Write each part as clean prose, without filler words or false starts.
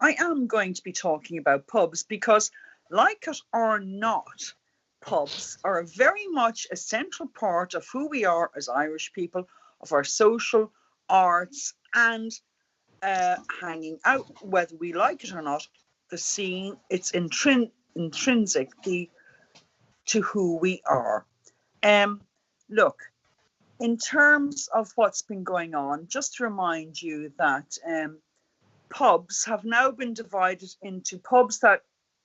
I am going to be talking about pubs because, like it or not, pubs are very much a central part of who we are as Irish people, of our social arts and hanging out, whether we like it or not. The scene, it's intrinsic to who we are. Look, in terms of what's been going on, just to remind you that pubs have now been divided into pubs that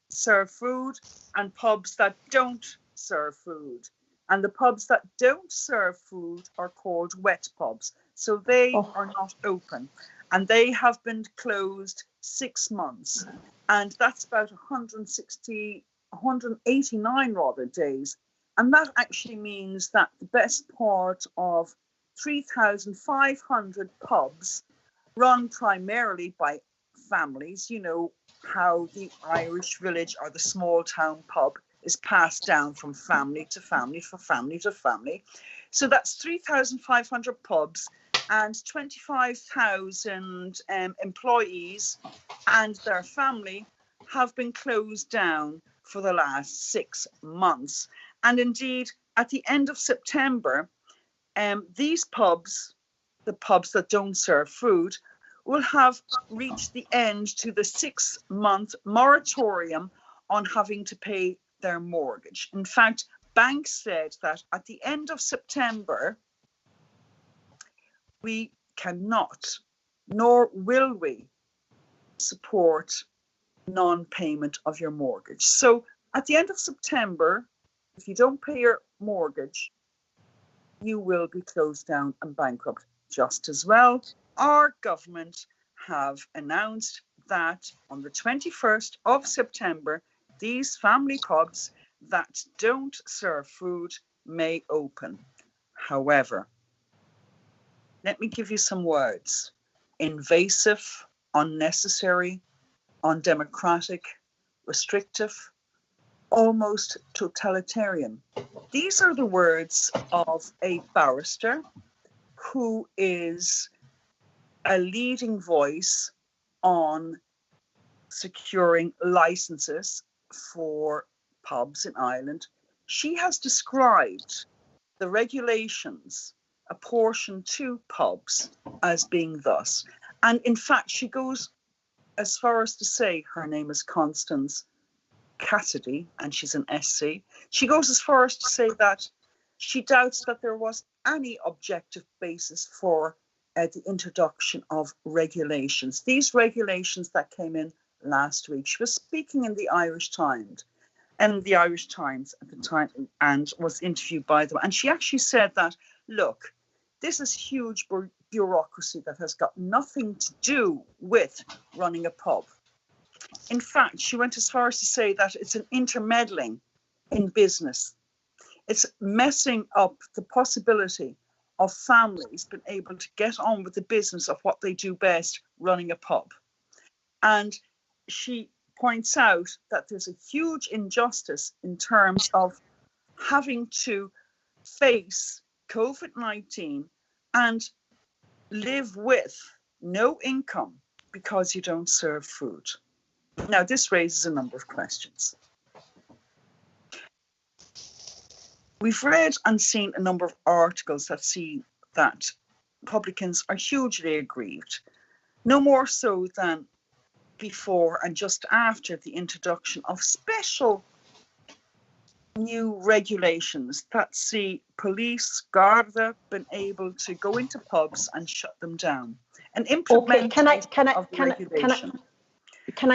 serve food and pubs that don't serve food. And the pubs that don't serve food are called wet pubs. So they are not open. And they have been closed 6 months. And that's about 189 rather days. And that actually means that the best part of 3,500 pubs run primarily by families, you know how the Irish village or the small town pub is passed down from family to family, from family to family. So that's 3,500 pubs and 25,000 employees and their family have been closed down for the last 6 months. And indeed, at the end of September, these pubs, the pubs that don't serve food, will have reached the end to the 6-month moratorium on having to pay their mortgage. In fact, banks said that at the end of September, we cannot, nor will we, support non-payment of your mortgage. So at the end of September, if you don't pay your mortgage, you will be closed down and bankrupt. Just as well, our government have announced that on the 21st of September, these family pubs that don't serve food may open. However, let me give you some words: invasive, unnecessary, undemocratic, restrictive, almost totalitarian. These are the words of a barrister who is a leading voice on securing licenses for pubs in Ireland. She has described the regulations apportioned to pubs as being thus. And in fact, she goes as far as to say, her name is Constance Cassidy, and she's an SC. She goes as far as to say that she doubts that there was any objective basis for the introduction of regulations. These regulations that came in last week. She was speaking in the Irish Times, at the time, and was interviewed by them. And she actually said that, look, this is huge bureaucracy that has got nothing to do with running a pub. In fact, she went as far as to say that it's an intermeddling in business. It's messing up the possibility of families being able to get on with the business of what they do best, running a pub. And she points out that there's a huge injustice in terms of having to face COVID-19 and live with no income because you don't serve food. Now, this raises a number of questions. We've read and seen a number of articles that see that publicans are hugely aggrieved, no more so than before and just after the introduction of special new regulations that see police, Garda, been able to go into pubs and shut them down. And implement Can I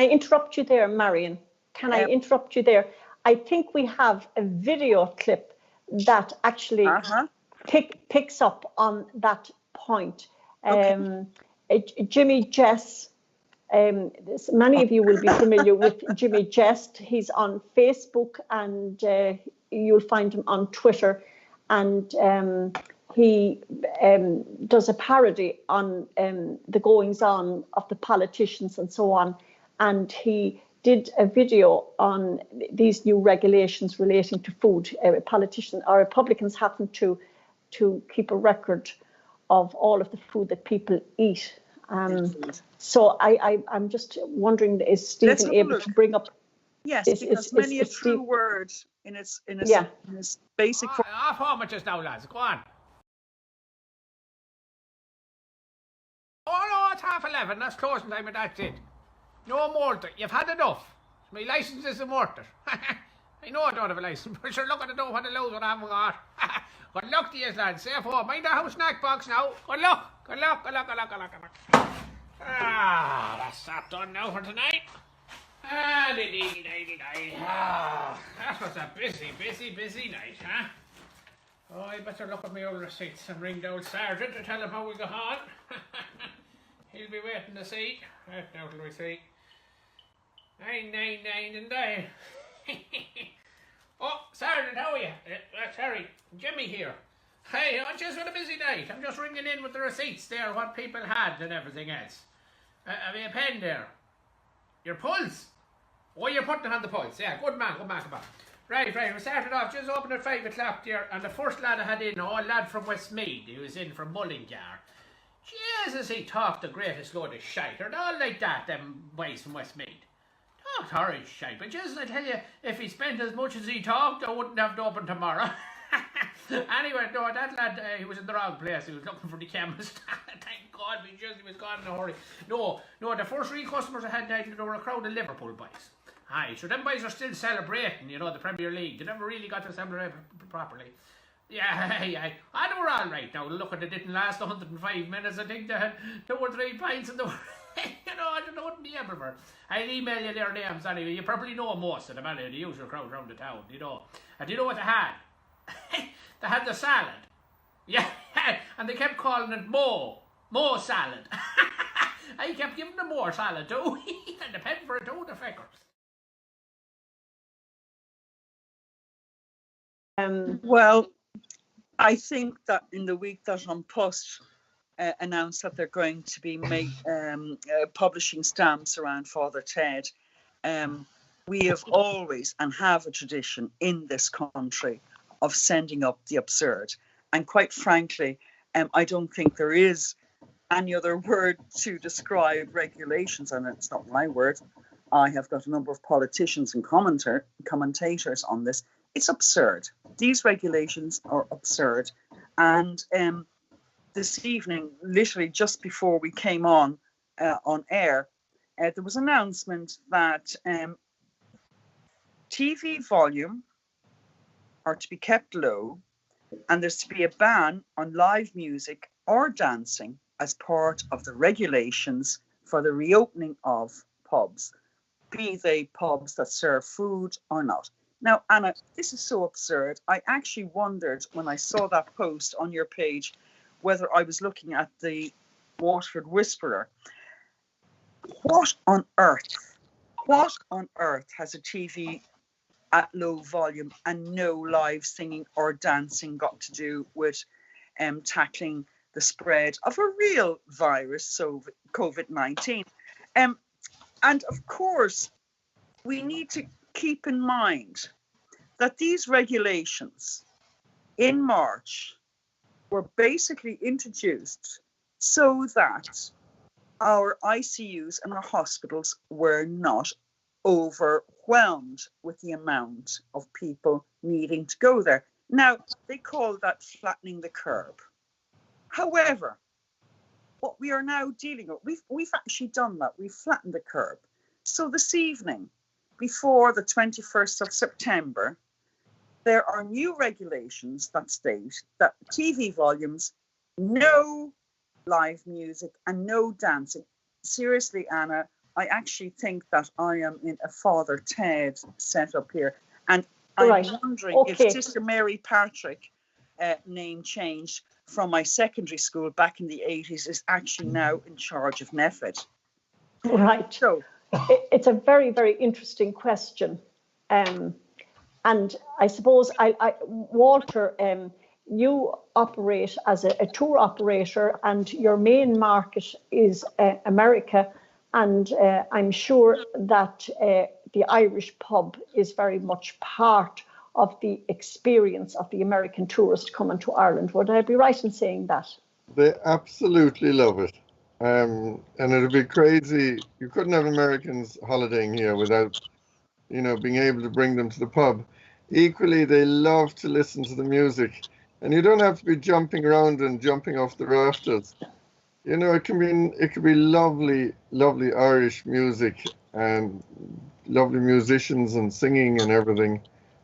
interrupt you there, Marian? Can I interrupt you there? I think we have a video clip that actually picks up on that point. Jimmy Jess, many of you will be familiar with Jimmy Jest. He's on Facebook and you'll find him on Twitter. And he does a parody on the goings on of the politicians and so on. And he did a video on these new regulations relating to food. Politicians or Republicans happen to keep a record of all of the food that people eat. So I'm just wondering, is Stephen able to bring up? Yes, because many a true word in its basic form. Off home with just now, lads. Go on. Oh no, it's 11:30. That's closing time, and that's it. No more. You've had enough. My licence isn't worth it. I know I don't have a licence, but sure, look at it, don't want to lose what I haven't got. Good luck to you, lads. Safe home. Mind the house snack box now. Good luck. Good luck. Good luck. Good luck. Good luck. Good luck. That's that done now for tonight. That was a busy night, huh? Oh, I better look at my old receipts and ring the old sergeant to tell him how we got on. He'll be waiting to see. Now till we see. 999 and 9. Oh, Sergeant, how are you? Sorry, Jimmy here. Hey, I'm just on a busy night. I'm just ringing in with the receipts there, what people had and everything else. Have you a pen there? Your pulse? Oh, you're putting it on the pulse. Yeah, good man. Right. We started off, just open at 5 o'clock there, and the first lad I had in, a lad from Westmead, he was in from Mullingar. Jesus, he talked the greatest load of shite, or all like that, them boys from Westmead. Talked horrid shite, but just I tell you, if he spent as much as he talked, I wouldn't have to open tomorrow. Anyway, no, that lad, he was in the wrong place. He was looking for the chemist. Thank God, he was gone in a hurry. No, the first 3 customers I had, there were a crowd of Liverpool boys. Aye, so them boys are still celebrating, the Premier League. They never really got to celebrate properly. Yeah, they were all right now. Look, they didn't last 105 minutes. I think they had 2 or 3 pints and they were, I don't know what be everywhere. I'll email you their names anyway. You probably know most of them anyway, the usual crowd around the town, And you know what they had? They had the salad. Yeah, and they kept calling it Mo salad. I kept giving them more salad too. And the pen for it too, the feckers. Well, I think that in the week that An Post announced that they're going to be publishing stamps around Father Ted, we have always and have a tradition in this country of sending up the absurd. And quite frankly, I don't think there is any other word to describe regulations, and it's not my word. I have got a number of politicians and commentators on this. It's absurd. These regulations are absurd. And this evening, literally just before we came on air, there was an announcement that TV volume are to be kept low, and there's to be a ban on live music or dancing as part of the regulations for the reopening of pubs, be they pubs that serve food or not. Now, Anna, this is so absurd. I actually wondered when I saw that post on your page whether I was looking at the Waterford Whisperer. What on earth has a TV at low volume and no live singing or dancing got to do with tackling the spread of a real virus, so COVID-19? And of course, we need to keep in mind that these regulations in March were basically introduced so that our ICUs and our hospitals were not overwhelmed with the amount of people needing to go there. Now, they call that flattening the curve. However, what we are now dealing with, we've actually done that. We've flattened the curve. So this evening, before the 21st of September, there are new regulations that state that TV volumes, no live music and no dancing. Seriously, Anna, I actually think that I am in a Father Ted setup here. And I'm wondering if Sister Mary Patrick, name changed from my secondary school back in the 80s, is actually now in charge of NEFID. Right. So it's a very, very interesting question. And I suppose, Walter, you operate as a tour operator and your main market is America. And I'm sure that the Irish pub is very much part of the experience of the American tourist coming to Ireland. Would I be right in saying that? They absolutely love it. And it'd be crazy. You couldn't have Americans holidaying here without, being able to bring them to the pub. Equally, they love to listen to the music, and you don't have to be jumping around and jumping off the rafters. It can be lovely, lovely Irish music and lovely musicians and singing and everything,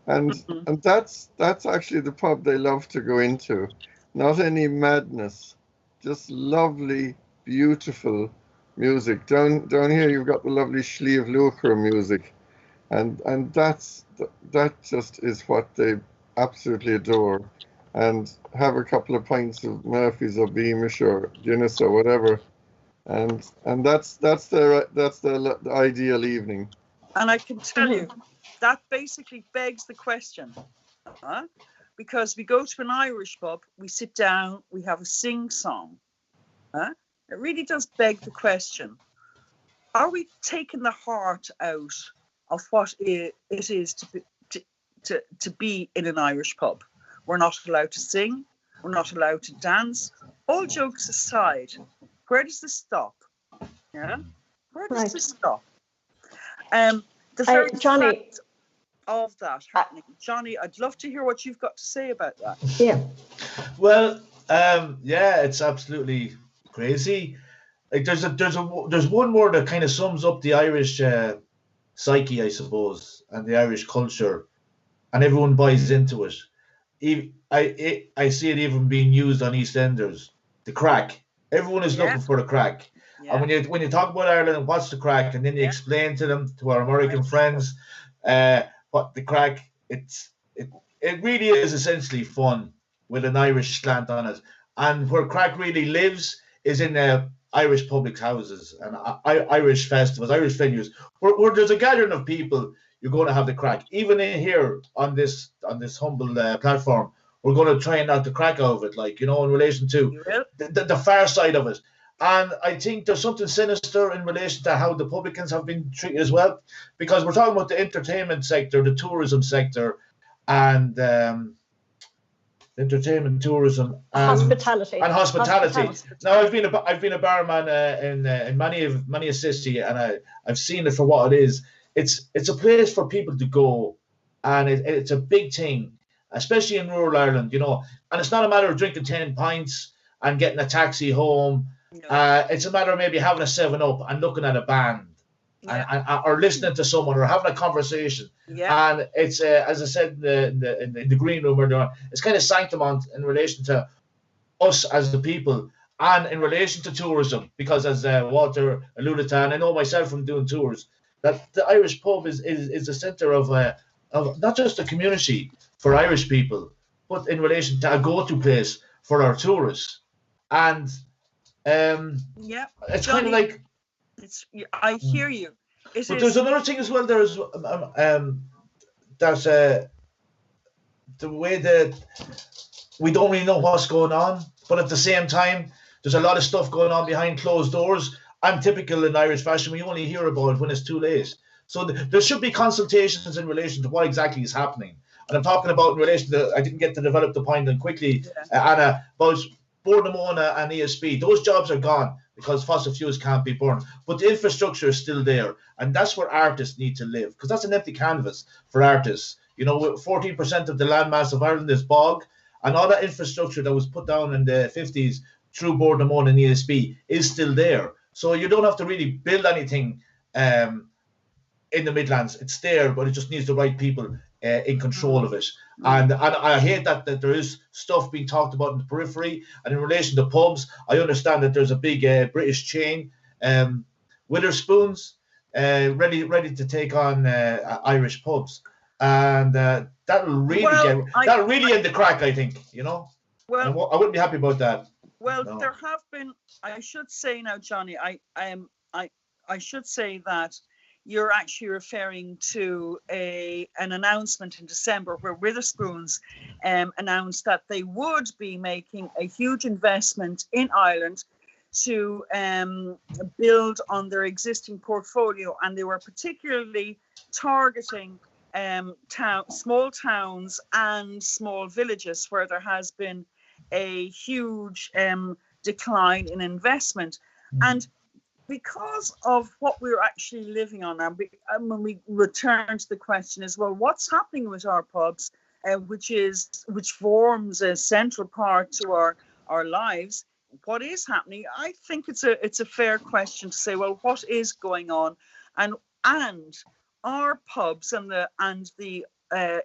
and Mhm. and that's actually the pub they love to go into. Not any madness, just lovely, beautiful music. Down here, you've got the lovely Sliabh Luachra music, and that just is what they absolutely adore. And have a couple of pints of Murphy's or Beamish or Guinness or whatever, and that's their ideal evening. And I can tell Mhm. you, that basically begs the question, huh? Because we go to an Irish pub, we sit down, we have a sing-song. Huh? It really does beg the question, are we taking the heart out of what it is to be in an Irish pub? We're not allowed to sing. We're not allowed to dance. All jokes aside, where does this stop? Yeah, where does Right. this stop? The very Johnny, fact of that happening, Johnny, I'd love to hear what you've got to say about that. yeah. Well, yeah, it's absolutely crazy. Like there's one word that kind of sums up the Irish psyche, I suppose, and the Irish culture, and everyone buys into it. I see it even being used on EastEnders. The crack. Everyone is Yeah. looking for the crack. Yeah. And when you talk about Ireland, what's the crack, and then you Yeah. explain to them, to our American Right. friends, what the crack. It really is essentially fun with an Irish slant on it. And where crack really lives is in Irish public houses and Irish festivals, Irish venues, where there's a gathering of people. You're going to have the crack. Even in here on this humble platform, we're going to try and knock the crack out of it, in relation to You will? the far side of it. And I think there's something sinister in relation to how the publicans have been treated as well, because we're talking about the entertainment sector, the tourism sector, and entertainment, tourism, Hospitality. and hospitality. Hospitality. Now, I've been a barman in many a city, and I've seen it for what it is. It's a place for people to go, and it's a big thing, especially in rural Ireland, And it's not a matter of drinking 10 pints and getting a taxi home. No. It's a matter of maybe having a 7-Up and looking at a band, Yeah. or listening to someone, or having a conversation. Yeah. And it's as I said in the green room earlier on, it's kind of sanctimony in relation to us as the people, and in relation to tourism, because as Walter alluded to, and I know myself from doing tours, that the Irish pub is the centre of not just a community for Irish people, but in relation to a go-to place for our tourists. And Yeah. it's Johnny, kind of like. I hear you. But there's another thing as well. There's that's the way that we don't really know what's going on, but at the same time, there's a lot of stuff going on behind closed doors. I'm typical in Irish fashion. We only hear about it when it's too late. So there should be consultations in relation to what exactly is happening. And I'm talking about in relation to, I didn't get to develop the point then quickly, Anna, about Boardamona and ESB. Those jobs are gone because fossil fuels can't be burned. But the infrastructure is still there. And that's where artists need to live, because that's an empty canvas for artists. 14% of the landmass of Ireland is bog, and all that infrastructure that was put down in the 50s through Boardamona and ESB is still there. So you don't have to really build anything in the Midlands. It's there, but it just needs the right people in control of it. And I hate that there is stuff being talked about in the periphery. And in relation to pubs, I understand that there's a big British chain, Witherspoons, ready to take on Irish pubs, and that'll really end the crack, I think. Well, I wouldn't be happy about that. Well, No. there have been. I should say now, Johnny. I should say that you're actually referring to an announcement in December where Witherspoons announced that they would be making a huge investment in Ireland to build on their existing portfolio, and they were particularly targeting small towns and small villages where there has been a huge decline in investment. And because of what we're actually living on now, when we return to the question is, well, what's happening with our pubs, which forms a central part to our lives? What is happening? I think it's a fair question to say, well, what is going on, and our pubs and the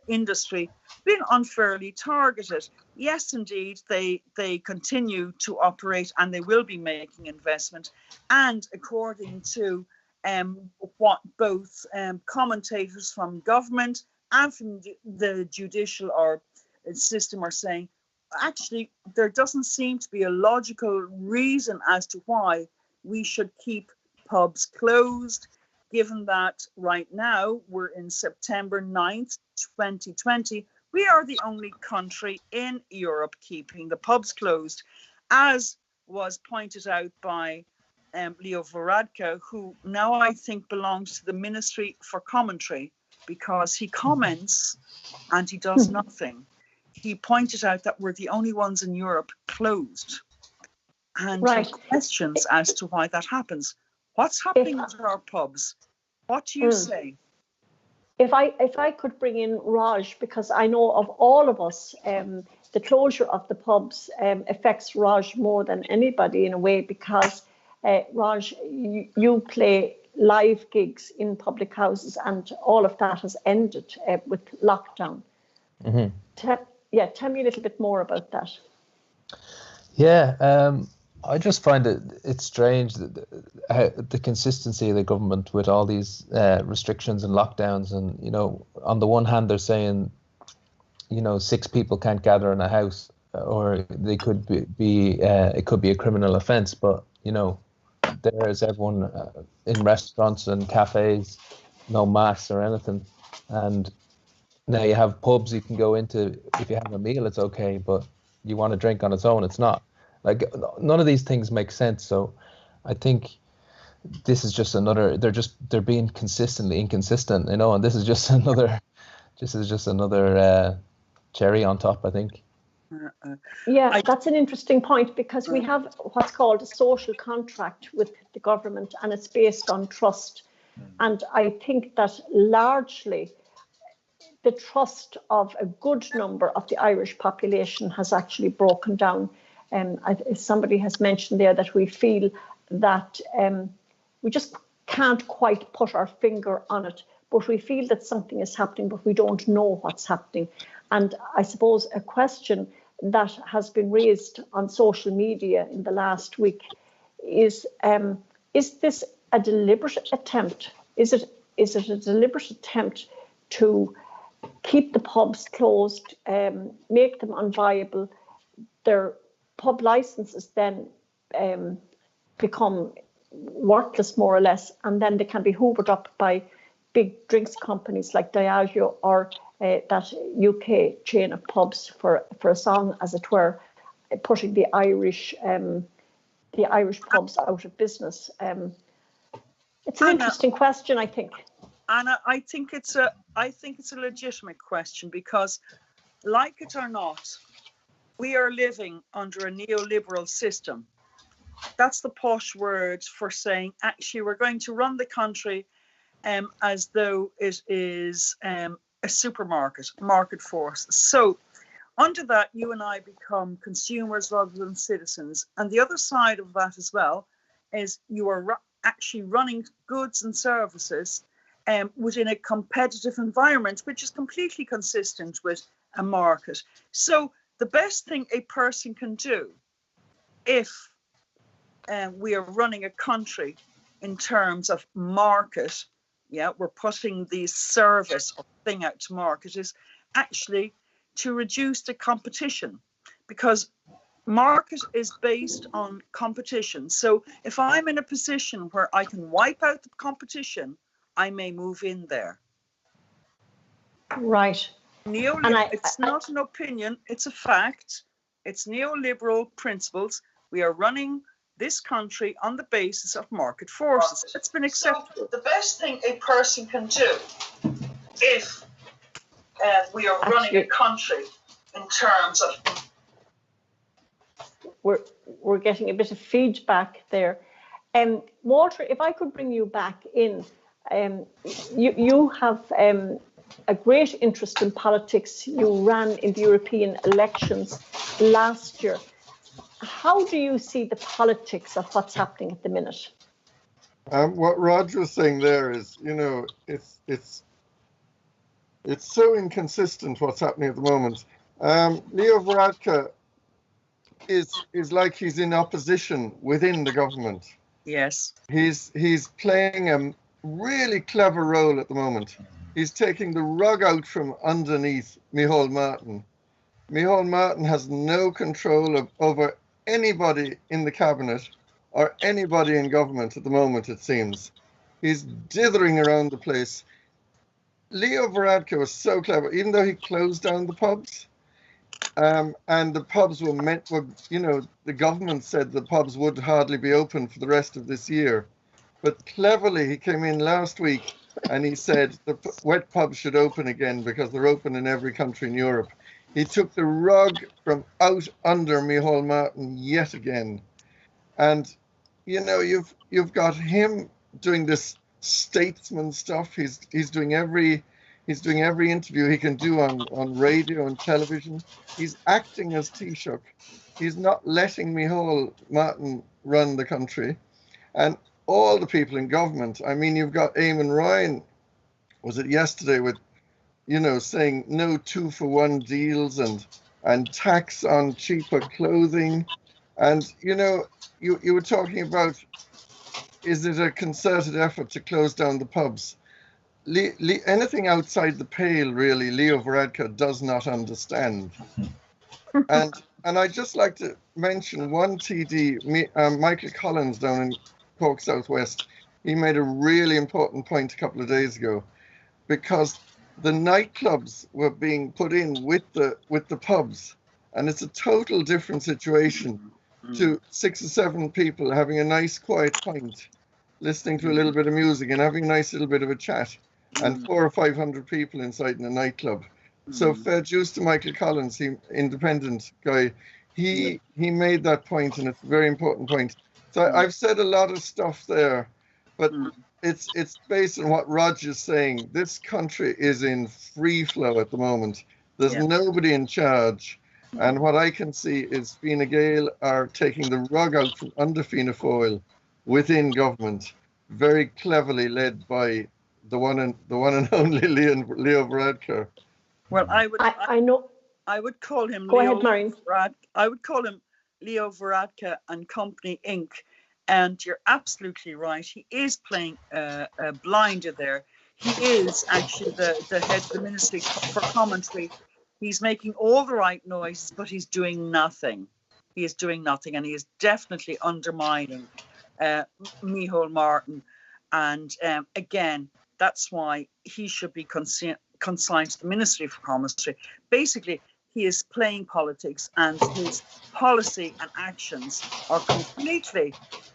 industry been unfairly targeted? Yes, indeed, they continue to operate and they will be making investment. And according to what both commentators from government and from the judicial or system are saying, actually, there doesn't seem to be a logical reason as to why we should keep pubs closed, given that right now we're in September 9th, 2020. We are the only country in Europe keeping the pubs closed, as was pointed out by Leo Varadkar, who now I think belongs to the Ministry for Commentary, because he comments and he does nothing. He pointed out that we're the only ones in Europe closed, and right. questions as to why that happens. What's happening with our pubs? What do you say? If I could bring in Raj, because I know of all of us, the closure of the pubs affects Raj more than anybody in a way, because Raj, you play live gigs in public houses, and all of that has ended with lockdown. Mm-hmm. Tell me a little bit more about that. Yeah, I just find it's strange that the consistency of the government with all these restrictions and lockdowns, and on the one hand they're saying 6 people can't gather in a house, or they could be it could be a criminal offence, but there's everyone in restaurants and cafes, no masks or anything, and now you have pubs you can go into. If you have a meal, it's okay, but you want to drink on its own, it's not. Like, none of these things make sense. So I think this is just another, they're being consistently inconsistent, and this is just another cherry on top, I think. That's an interesting point, because we have what's called a social contract with the government, and it's based on trust. And I think that largely the trust of a good number of the Irish population has actually broken down. Somebody has mentioned there that we feel that we just can't quite put our finger on it, but we feel that something is happening, but we don't know what's happening. And I suppose a question that has been raised on social media in the last week is this a deliberate attempt? Is it a deliberate attempt to keep the pubs closed, make them unviable? Their pub licenses then become worthless, more or less, and then they can be hoovered up by big drinks companies like Diageo or that UK chain of pubs for a song, as it were, putting the Irish pubs out of business. It's an interesting question, I think. Anna, I think it's a legitimate question, because, like it or not, we are living under a neoliberal system. That's the posh word for saying, actually, we're going to run the country as though it is a supermarket, market force. So under that, you and I become consumers rather than citizens. And the other side of that as well is you are actually running goods and services within a competitive environment, which is completely consistent with a market. So the best thing a person can do, if we are running a country in terms of market, we're putting the service or thing out to market, is actually to reduce the competition, because market is based on competition. So if I'm in a position where I can wipe out the competition, I may move in there. Right. It's not an opinion, it's a fact. It's neoliberal principles. We are running this country on the basis of market forces. It's been accepted. So the best thing a person can do, if we are running a country in terms of... We're getting a bit of feedback there. Walter, if I could bring you back in, you have a great interest in politics. You ran in the European elections last year. How do you see the politics of what's happening at the minute? What Roger was saying there is, it's so inconsistent what's happening at the moment. Leo Varadkar is like he's in opposition within the government. Yes. He's playing a really clever role at the moment. He's taking the rug out from underneath Micheál Martin. Micheál Martin has no control over anybody in the cabinet or anybody in government at the moment, it seems. He's dithering around the place. Leo Varadkar was so clever, even though he closed down the pubs. And the pubs were the government said the pubs would hardly be open for the rest of this year. But cleverly, he came in last week and he said the wet pubs should open again because they're open in every country in Europe. He took the rug from out under Micheál Martin yet again. And, you've got him doing this statesman stuff. He's doing every interview he can do on radio and television. He's acting as Taoiseach. He's not letting Micheál Martin run the country. And all the people in government, I mean, you've got Eamon Ryan, was it yesterday, with, saying no 2-for-1 deals and tax on cheaper clothing. And, you were talking about, is it a concerted effort to close down the pubs? Anything outside the pale, really, Leo Varadkar does not understand. And I'd just like to mention one TD, Michael Collins down in Cork Southwest. He made a really important point a couple of days ago, because the nightclubs were being put in with the pubs, and it's a total different situation to 6 or 7 people having a nice quiet pint, listening to a little bit of music and having a nice little bit of a chat, and 400 or 500 people inside in a nightclub. So fair dues to Michael Collins, he independent guy. He made that point, and it's a very important point. So I've said a lot of stuff there, but it's based on what Roger's saying. This country is in free flow at the moment. There's nobody in charge. And what I can see is Fine Gael are taking the rug out from under Fianna Fáil within government, very cleverly led by the one and only Leo Varadkar. Well, I know. I would call him. Go ahead, Marian. I would call him Leo Varadkar and Company Inc. And you're absolutely right. He is playing a blinder there. He is actually the head of the Ministry for Commentary. He's making all the right noises, but he's doing nothing. He is doing nothing, and he is definitely undermining Micheál Martin. And again, that's why he should be consigned to the Ministry for Commentary. Basically, he is playing politics, and his policy and actions are completely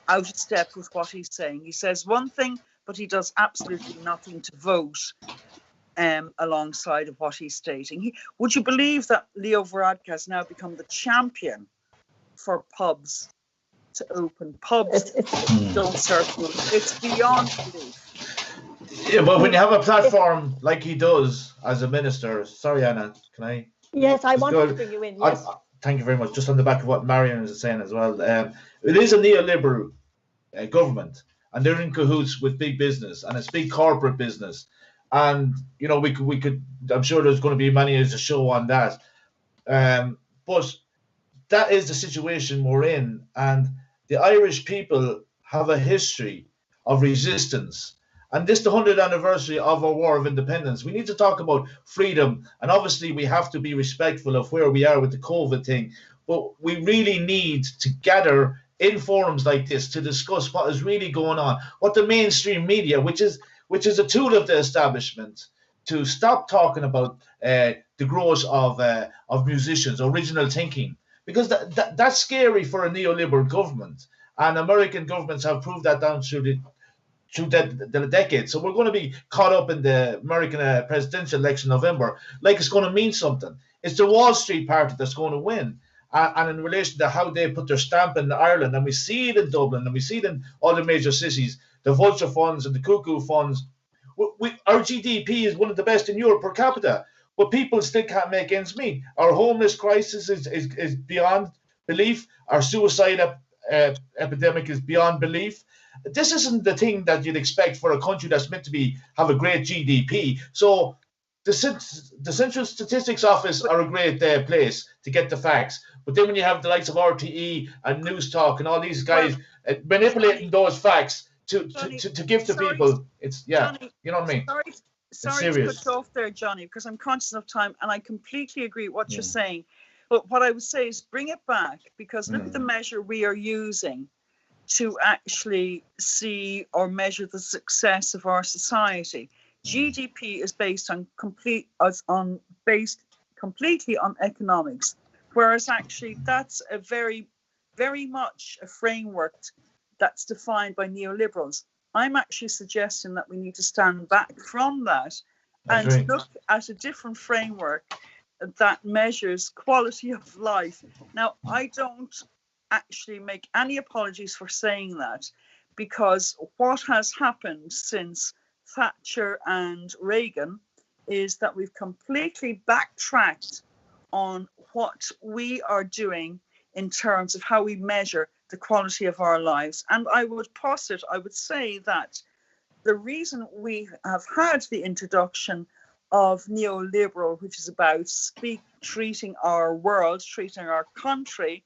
out of step with what he's saying. He says one thing, but he does absolutely nothing to vote alongside of what he's stating. Would you believe that Leo Varadkar has now become the champion for pubs to open? Pubs don't serve food. It's beyond belief. Yeah, but when you have a platform like he does as a minister, sorry, Anna, can I? Yes, I wanted to bring you in. Yes. Thank you very much. Just on the back of what Marian is saying as well, it is a neoliberal government, and they're in cahoots with big business, and it's big corporate business. And we could. I'm sure there's going to be many as a show on that. But that is the situation we're in, and the Irish people have a history of resistance. And this is the 100th anniversary of our War of Independence. We need to talk about freedom, and obviously we have to be respectful of where we are with the COVID thing. But we really need to gather in forums like this to discuss what is really going on, what the mainstream media, which is a tool of the establishment, to stop talking about the growth of musicians, original thinking, because that's scary for a neoliberal government. And American governments have proved that down through the decade. So we're going to be caught up in the American presidential election in November, like it's going to mean something. It's the Wall Street party that's going to win. and in relation to how they put their stamp in Ireland, and we see it in Dublin, and we see it in other major cities, the vulture funds and the cuckoo funds. Our GDP is one of the best in Europe per capita, but people still can't make ends meet. Our homeless crisis is beyond belief. Our suicide epidemic is beyond belief. This isn't the thing that you'd expect for a country that's meant to have a great GDP. So the Central Statistics Office are a great place to get the facts. But then when you have the likes of RTE and News Talk and all these guys manipulating those facts to give to people, it's Johnny, you know what I mean? Sorry to cut you off there, Johnny, because I'm conscious of time and I completely agree with what you're saying. But what I would say is bring it back, because look at the measure we are using to actually see or measure the success of our society. GDP is based completely on economics, whereas actually that's a very, very much a framework that's defined by neoliberals. I'm actually suggesting that we need to stand back from that and look at a different framework that measures quality of life. Now, I don't actually make any apologies for saying that, because what has happened since Thatcher and Reagan is that we've completely backtracked on what we are doing in terms of how we measure the quality of our lives. And I would say that the reason we have had the introduction of neoliberal, which is about treating our world, treating our country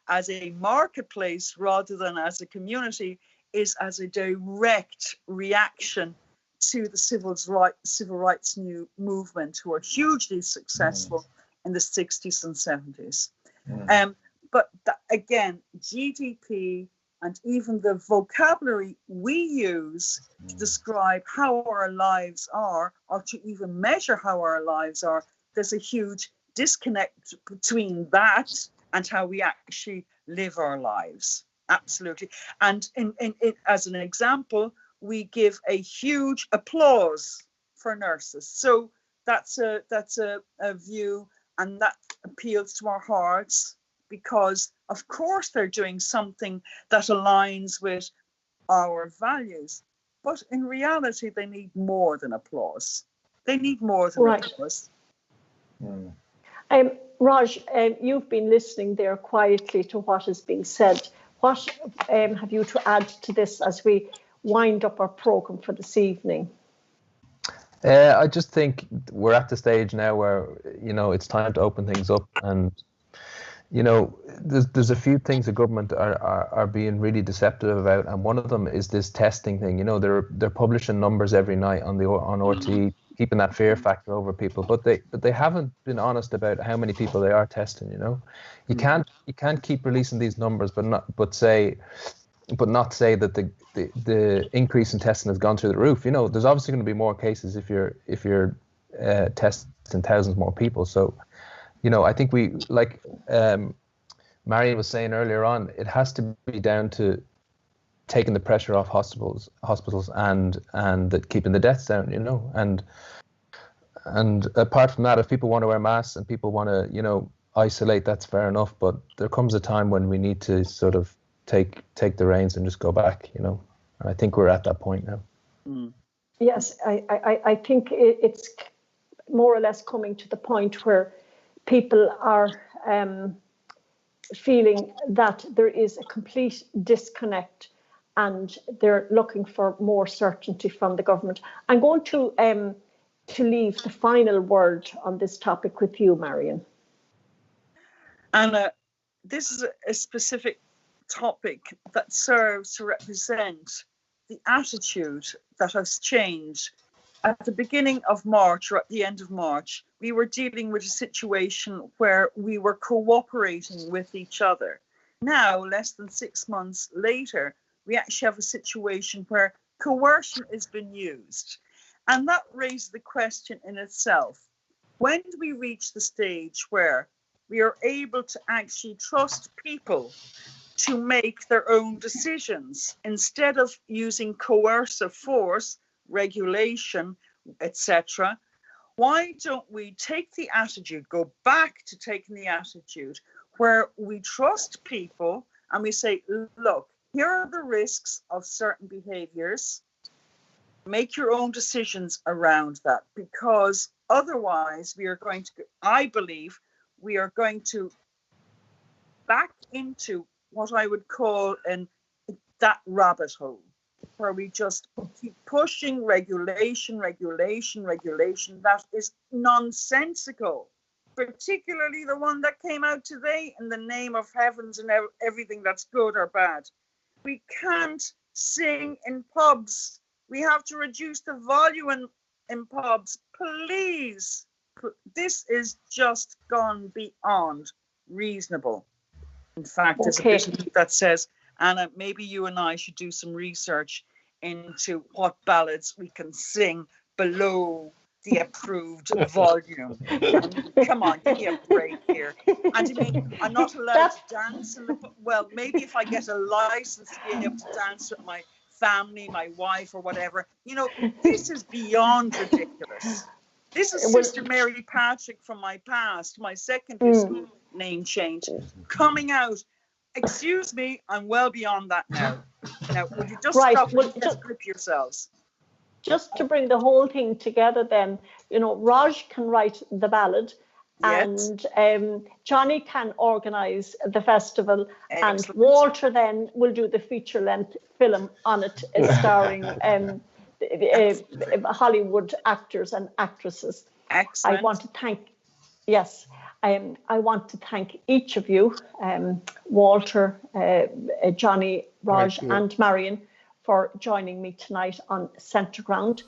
as a marketplace rather than as a community, is as a direct reaction to the civil rights movement, who were hugely successful in the 60s and 70s. But again, GDP and even the vocabulary we use to describe how our lives are, or to even measure how our lives are, there's a huge disconnect between that and how we actually live our lives. Absolutely. And as an example, we give a huge applause for nurses. So that's a view, and that appeals to our hearts, because of course they're doing something that aligns with our values. But in reality, they need more than applause. They need more than applause. Raj, you've been listening there quietly to what is being said. What have you to add to this as we wind up our programme for this evening? I just think we're at the stage now where, it's time to open things up, and there's a few things the government are being really deceptive about, and one of them is this testing thing. They're publishing numbers every night on RTE, keeping that fear factor over people, but they haven't been honest about how many people they are testing. You can't keep releasing these numbers but not say that the increase in testing has gone through the roof. There's obviously going to be more cases if you're testing thousands more people. So I think we, like Marian was saying earlier on, it has to be down to taking the pressure off hospitals and keeping the deaths down, and apart from that, if people want to wear masks and people want to, isolate, that's fair enough. But there comes a time when we need to sort of take the reins and just go back, and I think we're at that point now. Yes, I think it's more or less coming to the point where people are feeling that there is a complete disconnect, and they're looking for more certainty from the government. I'm going to leave the final word on this topic with you, Marian. Anna, this is a specific topic that serves to represent the attitude that has changed. At the beginning of March, or at the end of March, we were dealing with a situation where we were cooperating with each other. Now, less than 6 months later, we actually have a situation where coercion has been used. And that raises the question in itself: when do we reach the stage where we are able to actually trust people to make their own decisions instead of using coercive force, regulation, etc.? Why don't we take the attitude, go back to taking the attitude where we trust people and we say, look, here are the risks of certain behaviors. Make your own decisions around that, because otherwise we are going to, I believe, we are going to back into what I would call that rabbit hole, where we just keep pushing regulation that is nonsensical, particularly the one that came out today in the name of heavens and everything that's good or bad. We can't sing in pubs. We have to reduce the volume in pubs. Please. This is just gone beyond reasonable. In fact, there's a bit that says, Anna, maybe you and I should do some research into what ballads we can sing below the approved volume. Come on, give me a break here. And you mean I'm not allowed to dance in the well, maybe if I get a license to be able to dance with my family, my wife or whatever. You know, this is beyond ridiculous. This is Sister Mary Patrick from my past, my secondary school name change, coming out. Excuse me, I'm well beyond that now. Now, would you just stop and just grip yourselves? Just to bring the whole thing together then, you know, Raj can write the ballad, yes, and Johnny can organise the festival. Excellent. And Walter then will do the feature-length film on it, starring Hollywood actors and actresses. Excellent. I want to thank, I want to thank each of you, Walter, Johnny, Raj and Marian, for joining me tonight on Centre Ground.